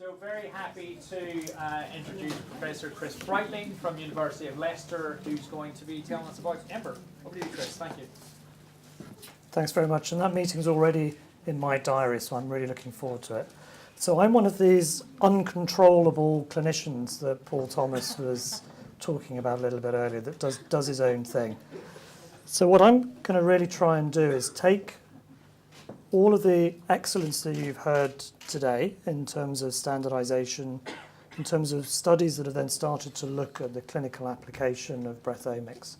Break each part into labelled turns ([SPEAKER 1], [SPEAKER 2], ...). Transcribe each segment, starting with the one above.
[SPEAKER 1] So very happy to introduce Professor Chris Brightling from University of Leicester, who's going to be telling us about Ember. Over to you, Chris. Thank you.
[SPEAKER 2] Thanks very much. And that meeting's already in my diary, so I'm really looking forward to it. So I'm one of these uncontrollable clinicians that Paul Thomas was talking about a little bit earlier that does his own thing. So what I'm going to really try and do is take all of the excellence that you've heard today in terms of standardization, in terms of studies that have then started to look at the clinical application of breathomics,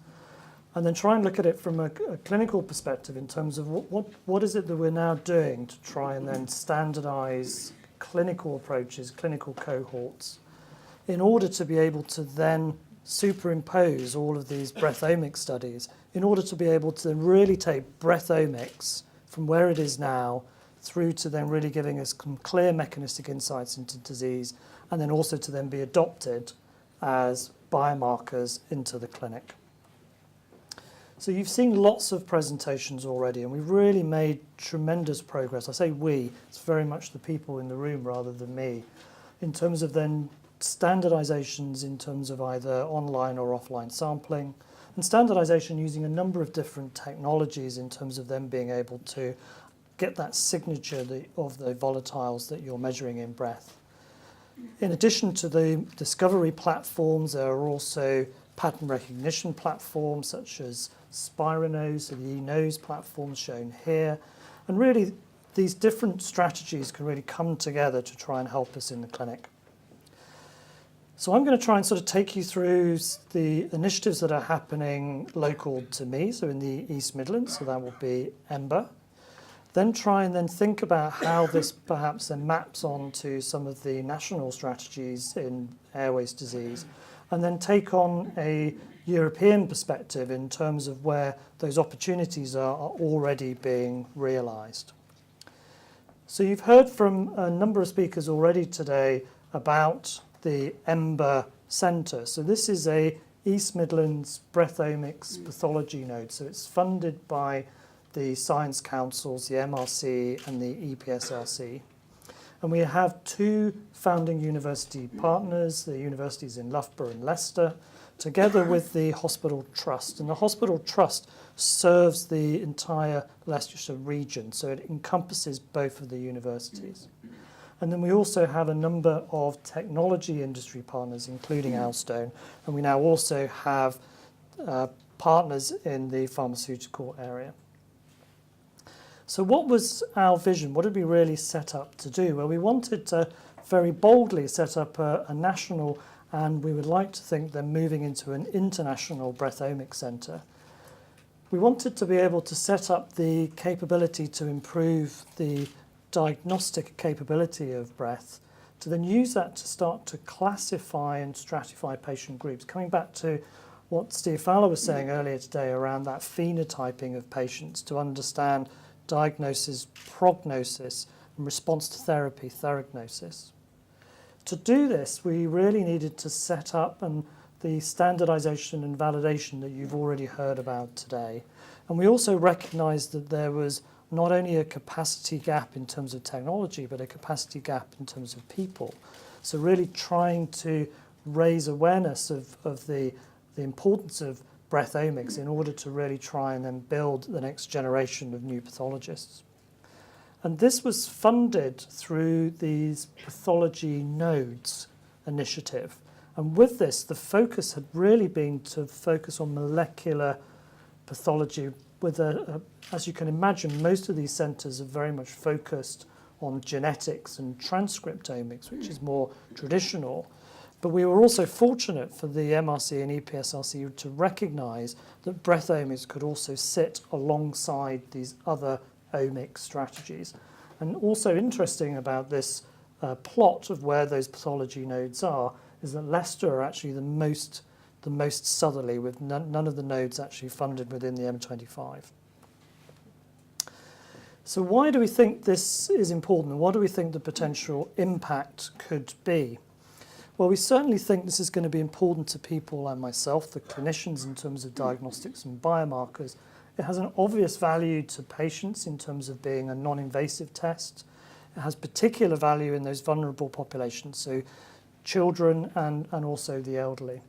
[SPEAKER 2] and then try and look at it from a clinical perspective in terms of what is it that we're now doing to try and then standardize clinical approaches, clinical cohorts, in order to be able to then superimpose all of these breathomics studies, in order to be able to really take breathomics from where it is now through to then really giving us some clear mechanistic insights into disease, and then also to then be adopted as biomarkers into the clinic. So you've seen lots of presentations already, and we've really made tremendous progress. I say we, it's very much the people in the room rather than me, in terms of then standardizations in terms of either online or offline sampling, and standardization using a number of different technologies in terms of them being able to get that signature of the volatiles that you're measuring in breath. In addition to the discovery platforms, there are also pattern recognition platforms such as Spironose, so the eNose platform shown here. And really, these different strategies can really come together to try and help us in the clinic. So I'm going to try and sort of take you through the initiatives that are happening local to me, so in the East Midlands, so that will be Ember. Then try and then think about how this perhaps then maps onto some of the national strategies in airways disease, and then take on a European perspective in terms of where those opportunities are already being realised. So you've heard from a number of speakers already today about the Ember Centre. So this is a East Midlands Breathomics pathology node. So it's funded by the Science Councils, the MRC and the EPSRC. And we have two founding university partners, the universities in Loughborough and Leicester, together with the Hospital Trust. And the Hospital Trust serves the entire Leicestershire region, so it encompasses both of the universities. And then we also have a number of technology industry partners, including Alstone, and we now also have partners in the pharmaceutical area. So what was our vision? What did we really set up to do? Well, we wanted to very boldly set up a national, and we would like to think then moving into an international breathomics centre. We wanted to be able to set up the capability to improve the diagnostic capability of breath, to then use that to start to classify and stratify patient groups. Coming back to what Steve Fowler was saying earlier today around that phenotyping of patients, to understand diagnosis, prognosis, and response to therapy, theragnosis. To do this, we really needed to set up the standardization and validation that you've already heard about today. And we also recognized that there was not only a capacity gap in terms of technology, but a capacity gap in terms of people. So really trying to raise awareness of the importance of breathomics in order to really try and then build the next generation of new pathologists. And this was funded through these pathology nodes initiative. And with this, the focus had really been to focus on molecular pathology with as you can imagine, most of these centres are very much focused on genetics and transcriptomics, which is more traditional. But we were also fortunate for the MRC and EPSRC to recognise that breathomics could also sit alongside these other omics strategies. And also interesting about this plot of where those pathology nodes are is that Leicester are actually the most southerly, with none of the nodes actually funded within the M25. So why do we think this is important? What do we think the potential impact could be? Well, we certainly think this is going to be important to people like myself, the clinicians, in terms of diagnostics and biomarkers. It has an obvious value to patients in terms of being a non-invasive test. It has particular value in those vulnerable populations, so children and also the elderly.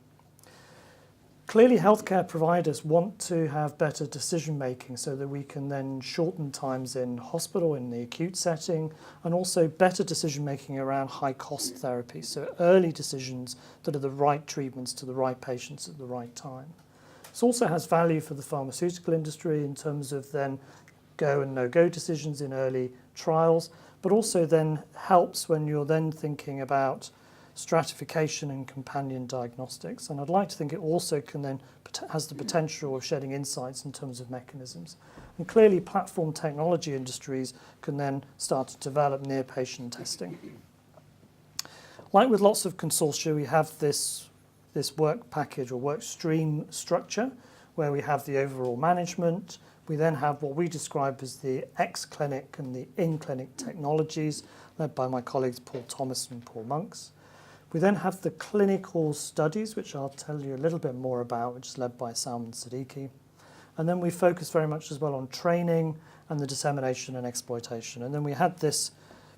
[SPEAKER 2] Clearly, healthcare providers want to have better decision making so that we can then shorten times in hospital in the acute setting, and also better decision making around high cost therapy, so early decisions that are the right treatments to the right patients at the right time. This also has value for the pharmaceutical industry in terms of then go and no-go decisions in early trials, but also then helps when you're then thinking about stratification and companion diagnostics. And I'd like to think it also can then has the potential of shedding insights in terms of mechanisms. And clearly platform technology industries can then start to develop near patient testing. Like with lots of consortia, we have this work package or work stream structure where we have the overall management. We then have what we describe as the ex-clinic and the in-clinic technologies, led by my colleagues Paul Thomas and Paul Monks. We then have the clinical studies, which I'll tell you a little bit more about, which is led by Salman Siddiqui. And then we focus very much as well on training and the dissemination and exploitation. And then we had this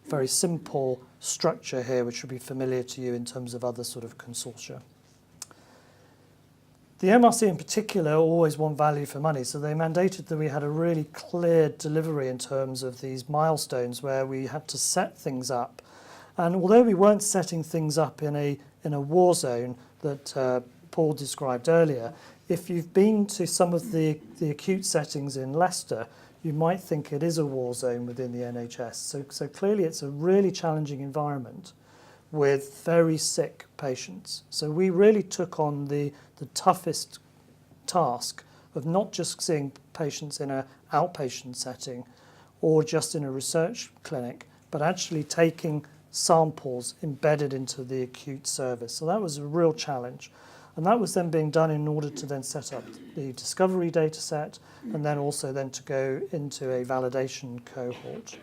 [SPEAKER 2] very simple structure here, which would be familiar to you in terms of other sort of consortia. The MRC in particular always want value for money, so they mandated that we had a really clear delivery in terms of these milestones where we had to set things up. And although we weren't setting things up in a war zone that Paul described earlier, if you've been to some of the acute settings in Leicester, you might think it is a war zone within the NHS. So clearly it's a really challenging environment with very sick patients. So we really took on the toughest task of not just seeing patients in an outpatient setting or just in a research clinic, but actually taking samples embedded into the acute service. So that was a real challenge. And that was then being done in order to then set up the discovery data set and then also then to go into a validation cohort.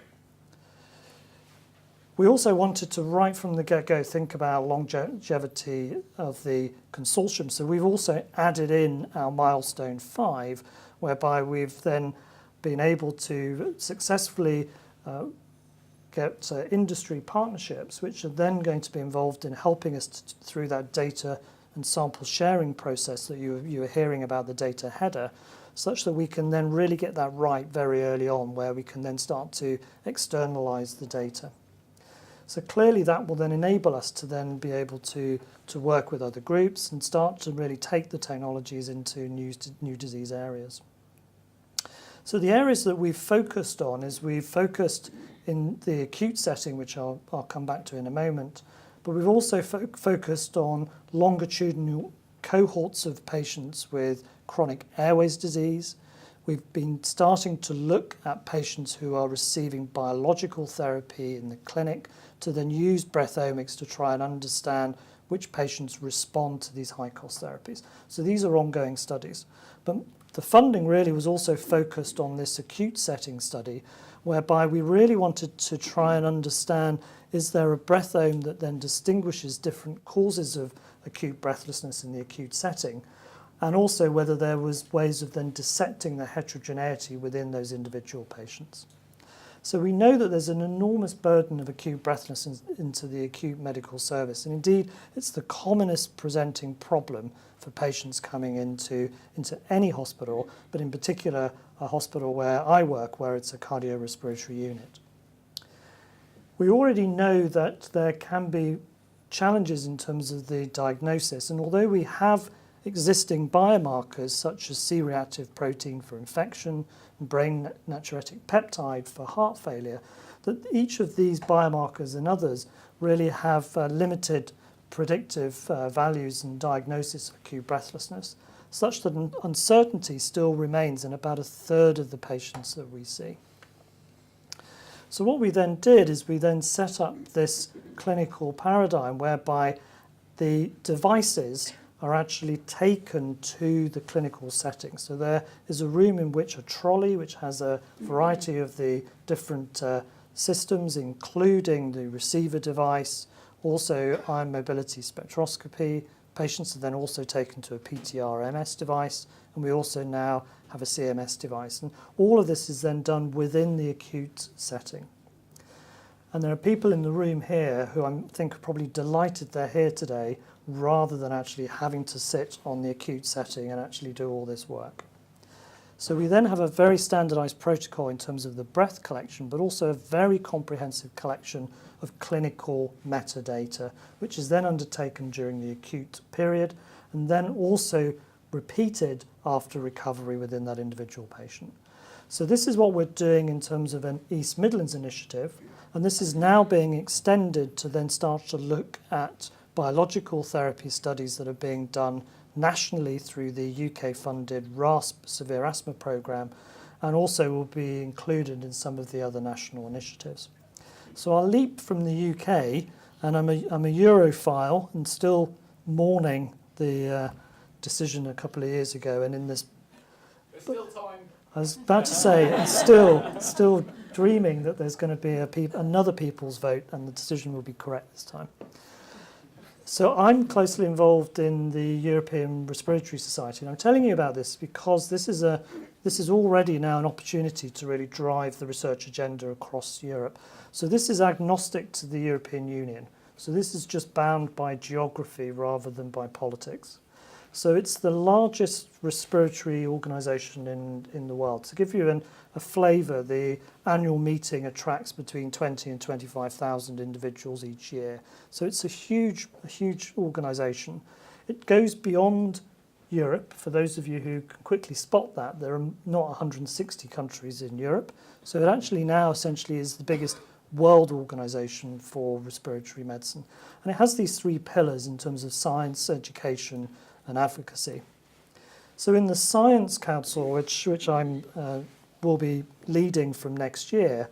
[SPEAKER 2] We also wanted to, right from the get-go, think about longevity of the consortium. So we've also added in our milestone 5, whereby we've then been able to successfully get industry partnerships, which are then going to be involved in helping us through that data and sample sharing process that you were hearing about, the data header, such that we can then really get that right very early on, where we can then start to externalize the data. So clearly that will then enable us to then be able to work with other groups and start to really take the technologies into new disease areas. So the areas that we've focused on is we've focused in the acute setting, which I'll come back to in a moment, but we've also focused on longitudinal cohorts of patients with chronic airways disease. We've been starting to look at patients who are receiving biological therapy in the clinic to then use Breathomics to try and understand which patients respond to these high-cost therapies. So these are ongoing studies. But the funding really was also focused on this acute setting study, whereby we really wanted to try and understand, is there a breathome that then distinguishes different causes of acute breathlessness in the acute setting, and also whether there was ways of then dissecting the heterogeneity within those individual patients. So we know that there's an enormous burden of acute breathlessness into the acute medical service, and indeed it's the commonest presenting problem for patients coming into any hospital, but in particular a hospital where I work, where it's a cardiorespiratory unit. We already know that there can be challenges in terms of the diagnosis, and although we have existing biomarkers such as C-reactive protein for infection and brain natriuretic peptide for heart failure, that each of these biomarkers and others really have limited predictive values and diagnosis of acute breathlessness, such that uncertainty still remains in about a third of the patients that we see. So what we then did is we then set up this clinical paradigm whereby the devices are actually taken to the clinical setting. So there is a room in which a trolley, which has a variety of the different systems, including the receiver device, also ion mobility spectroscopy. Patients are then also taken to a PTR-MS device, and we also now have a CMS device. And all of this is then done within the acute setting. And there are people in the room here who I think are probably delighted they're here today rather than actually having to sit on the acute setting and actually do all this work. So we then have a very standardised protocol in terms of the breath collection, but also a very comprehensive collection of clinical metadata, which is then undertaken during the acute period and then also repeated after recovery within that individual patient. So this is what we're doing in terms of an East Midlands initiative, and this is now being extended to then start to look at biological therapy studies that are being done nationally through the UK-funded RASP severe asthma programme, and also will be included in some of the other national initiatives. So I'll leap from the UK, and I'm a Europhile and still mourning the decision a couple of years ago, and in this...
[SPEAKER 1] There's still time.
[SPEAKER 2] I was about to say, it's still dreaming that there's going to be another people's vote and the decision will be correct this time. So I'm closely involved in the European Respiratory Society, and I'm telling you about this because this is already now an opportunity to really drive the research agenda across Europe. So this is agnostic to the European Union. So this is just bound by geography rather than by politics. So it's the largest respiratory organisation in the world. To give you a flavour, the annual meeting attracts between 20 and 25,000 individuals each year. So it's a huge organisation. It goes beyond Europe. For those of you who can quickly spot that, there are not 160 countries in Europe. So it actually now essentially is the biggest world organisation for respiratory medicine. And it has these three pillars in terms of science, education, and advocacy. So in the Science Council, which I'm will be leading from next year,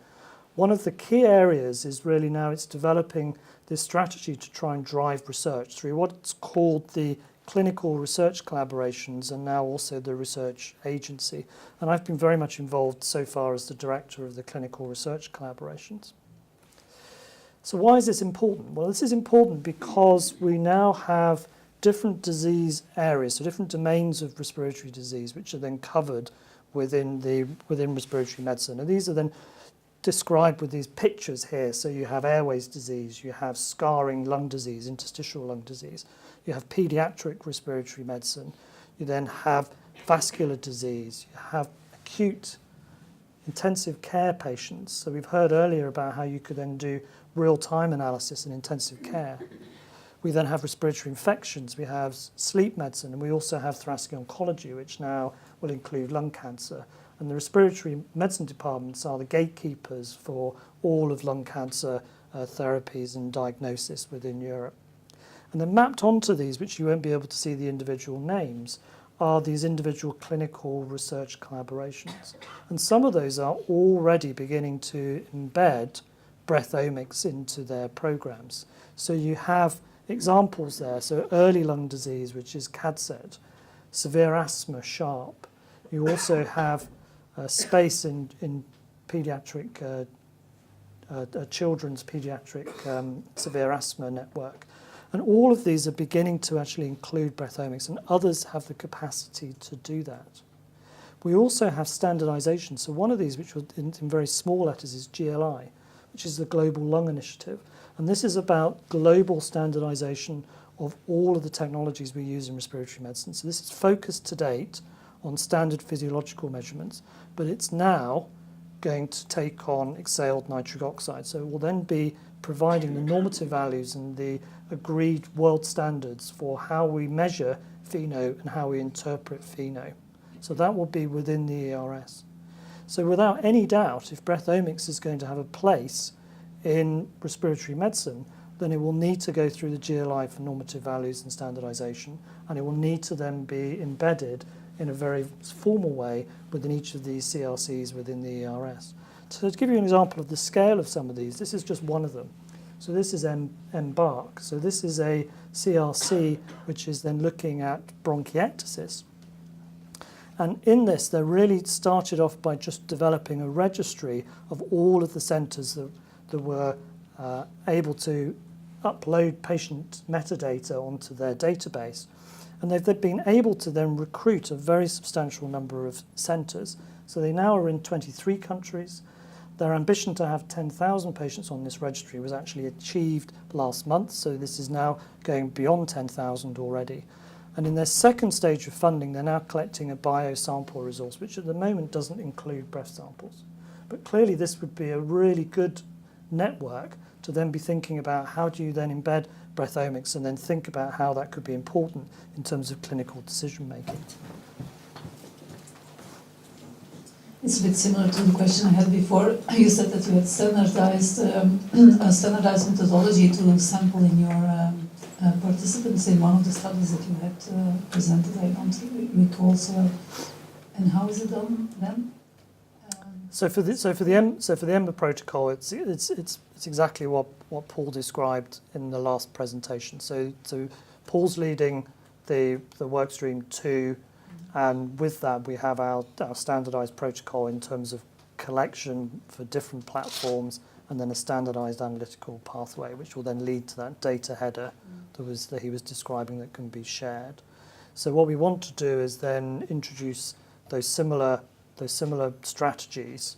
[SPEAKER 2] one of the key areas is really now it's developing this strategy to try and drive research through what's called the clinical research collaborations and now also the research agency. And I've been very much involved so far as the director of the clinical research collaborations. So why is this important? Well, this is important because we now have different disease areas, so different domains of respiratory disease, which are then covered within respiratory medicine. And these are then described with these pictures here. So you have airways disease, you have scarring lung disease, interstitial lung disease, you have pediatric respiratory medicine, you then have vascular disease, you have acute intensive care patients. So we've heard earlier about how you could then do real-time analysis in intensive care. We then have respiratory infections, we have sleep medicine, and we also have thoracic oncology, which now will include lung cancer. And the respiratory medicine departments are the gatekeepers for all of lung cancer therapies and diagnosis within Europe. And then mapped onto these, which you won't be able to see the individual names, are these individual clinical research collaborations. And some of those are already beginning to embed Breathomics into their programs. So you have examples there, so early lung disease, which is CADSED, severe asthma, SHARP. You also have space in pediatric, children's pediatric severe asthma network. And all of these are beginning to actually include Breathomics, and others have the capacity to do that. We also have standardization. So one of these, which was in very small letters, is GLI, which is the Global Lung Initiative. And this is about global standardization of all of the technologies we use in respiratory medicine. So this is focused to date on standard physiological measurements, but it's now going to take on exhaled nitric oxide. So it will then be providing the normative values and the agreed world standards for how we measure FeNO and how we interpret FeNO. So that will be within the ERS. So without any doubt, if Breathomics is going to have a place in respiratory medicine, then it will need to go through the GLI for normative values and standardization, and it will need to then be embedded in a very formal way within each of these CRCs within the ERS. So to give you an example of the scale of some of these, this is just one of them. So this is EMBARK. So this is a CRC which is then looking at bronchiectasis. And in this, they really started off by just developing a registry of all of the centres that were able to upload patient metadata onto their database. And they've been able to then recruit a very substantial number of centres. So they now are in 23 countries. their ambition to have 10,000 patients on this registry was actually achieved last month, so this is now going beyond 10,000 already. And in their second stage of funding, they're now collecting a biosample resource, which at the moment doesn't include breath samples. But clearly this would be a really good network to then be thinking about how do you then embed Breathomics and then think about how that could be important in terms of clinical decision making.
[SPEAKER 3] It's a bit similar to the question I had before. You said that you had standardized a standardized methodology to sample in your participants in one of the studies that you had presented. I don't recall. So, and how is it done then?
[SPEAKER 2] So for the EMBA protocol, it's exactly what Paul described in the last presentation. So Paul's leading the work stream 2. And with that, we have our standardized protocol in terms of collection for different platforms and then a standardized analytical pathway, which will then lead to that data header that he was describing that can be shared. So what we want to do is then introduce those similar strategies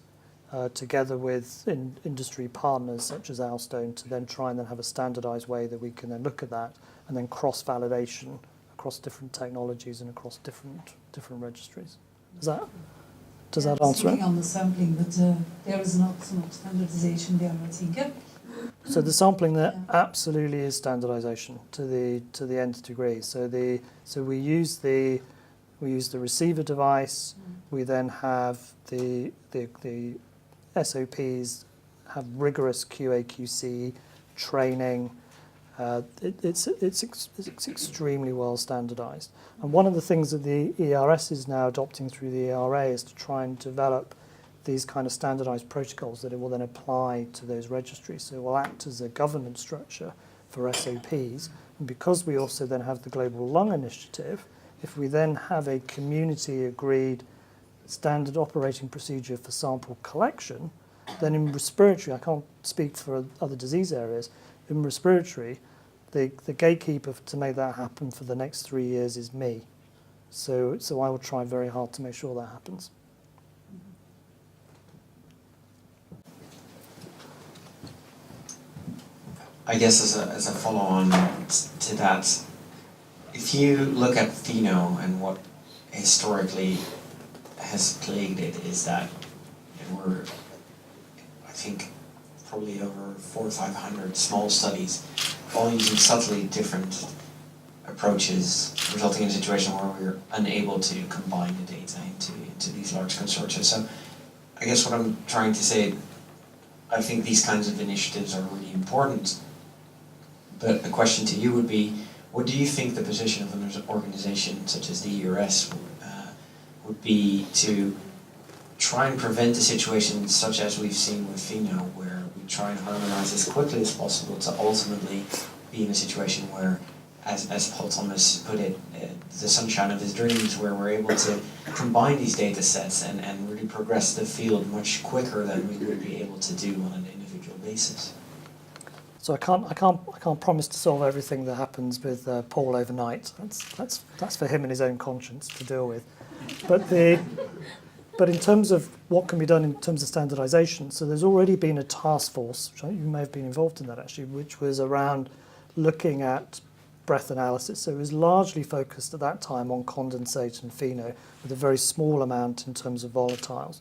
[SPEAKER 2] together with industry partners such as Alstone to then try and then have a standardized way that we can then look at that and then cross-validation across different technologies and across different registries. Does that answer it?
[SPEAKER 3] On the sampling, but there is not standardization there, I think. Yeah?
[SPEAKER 2] So the sampling there absolutely is standardization to the nth degree. So we use the receiver device. We then have the SOPs have rigorous QA/QC training. It's extremely well standardized. And one of the things that the ERS is now adopting through the ERA is to try and develop these kind of standardized protocols that it will then apply to those registries. So it will act as a governance structure for SOPs. And because we also then have the Global Lung Initiative, if we then have a community agreed standard operating procedure for sample collection, then in respiratory, I can't speak for other disease areas, in respiratory, the gatekeeper to make that happen for the next 3 years is me. So I will try very hard to make sure that happens.
[SPEAKER 4] I guess as a follow-on to that, if you look at Pheno and what historically has plagued it is that there were, I think, probably over 400 or 500 small studies, all using subtly different approaches, resulting in a situation where we're unable to combine the data into these large consortia. So I guess what I'm trying to say, I think these kinds of initiatives are really important, but the question to you would be, what do you think the position of an organization such as the ERS would be to try and prevent a situation such as we've seen with Pheno, where we try and harmonize as quickly as possible to ultimately be in a situation where, as Paul Thomas put it, the sunshine of his dreams, where we're able to combine these data sets and really progress the field much quicker than we would be able to do on an individual basis.
[SPEAKER 2] So I can't promise to solve everything that happens with Paul overnight. That's for him and his own conscience to deal with. But in terms of what can be done in terms of standardization, so there's already been a task force, which you may have been involved in that actually, which was around looking at breath analysis. So it was largely focused at that time on condensate and Pheno, with a very small amount in terms of volatiles.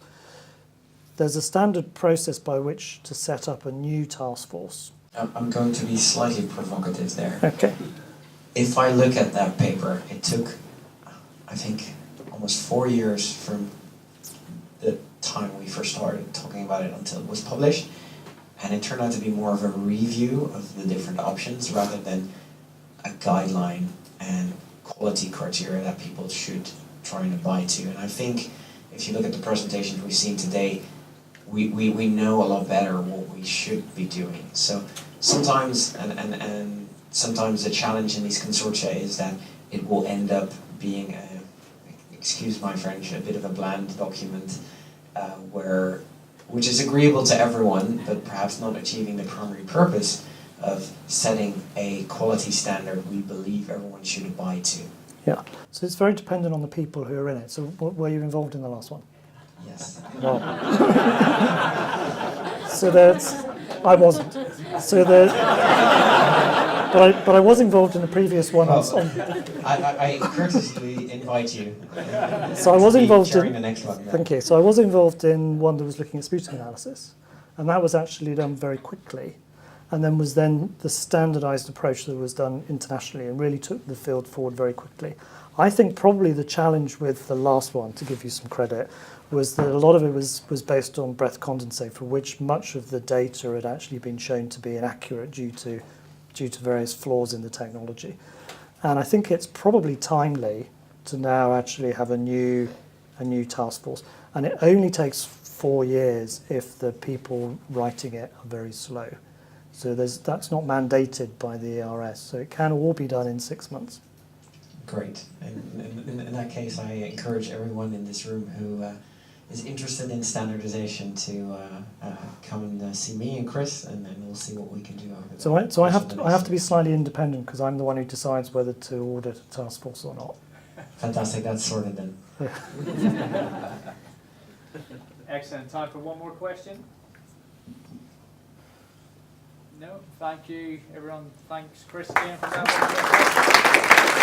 [SPEAKER 2] There's a standard process by which to set up a new task force.
[SPEAKER 4] I'm going to be slightly provocative there.
[SPEAKER 2] Okay.
[SPEAKER 4] If I look at that paper, it took, I think, almost 4 years from the time we first started talking about it until it was published, and it turned out to be more of a review of the different options rather than a guideline and quality criteria that people should try and abide to. And I think if you look at the presentations we've seen today, we know a lot better what we should be doing. So sometimes, and sometimes the challenge in these consortia is that it will end up being, excuse my French, a bit of a bland document which is agreeable to everyone, but perhaps not achieving the primary purpose of setting a quality standard we believe everyone should abide to.
[SPEAKER 2] Yeah, so it's very dependent on the people who are in it. So were you involved in the last one?
[SPEAKER 4] Yes.
[SPEAKER 2] Well, So that's, I wasn't. So the, but I was involved in the previous one.
[SPEAKER 4] Well, I courteously invite you.
[SPEAKER 2] So I was
[SPEAKER 4] to be
[SPEAKER 2] involved
[SPEAKER 4] chairing
[SPEAKER 2] in.
[SPEAKER 4] the next one.
[SPEAKER 2] Thank you. So I was involved in one that was looking at sputum analysis, and that was actually done very quickly, and then was then the standardised approach that was done internationally and really took the field forward very quickly. I think probably the challenge with the last one, to give you some credit, was that a lot of it was based on breath condensate, for which much of the data had actually been shown to be inaccurate due to various flaws in the technology. And I think it's probably timely to now actually have a new task force. And it only takes 4 years if the people writing it are very slow. So that's not mandated by the ERS. So it can all be done in 6 months.
[SPEAKER 4] Great. And in that case, I encourage everyone in this room who is interested in standardization to come and see me and Chris, and then we'll see what we can do over there.
[SPEAKER 2] So I have to be slightly independent because I'm the one who decides whether to audit a task force or not.
[SPEAKER 4] Fantastic. That's sorted then.
[SPEAKER 1] Excellent. Time for one more question. No? Thank you, everyone. Thanks, Chris, again, for that.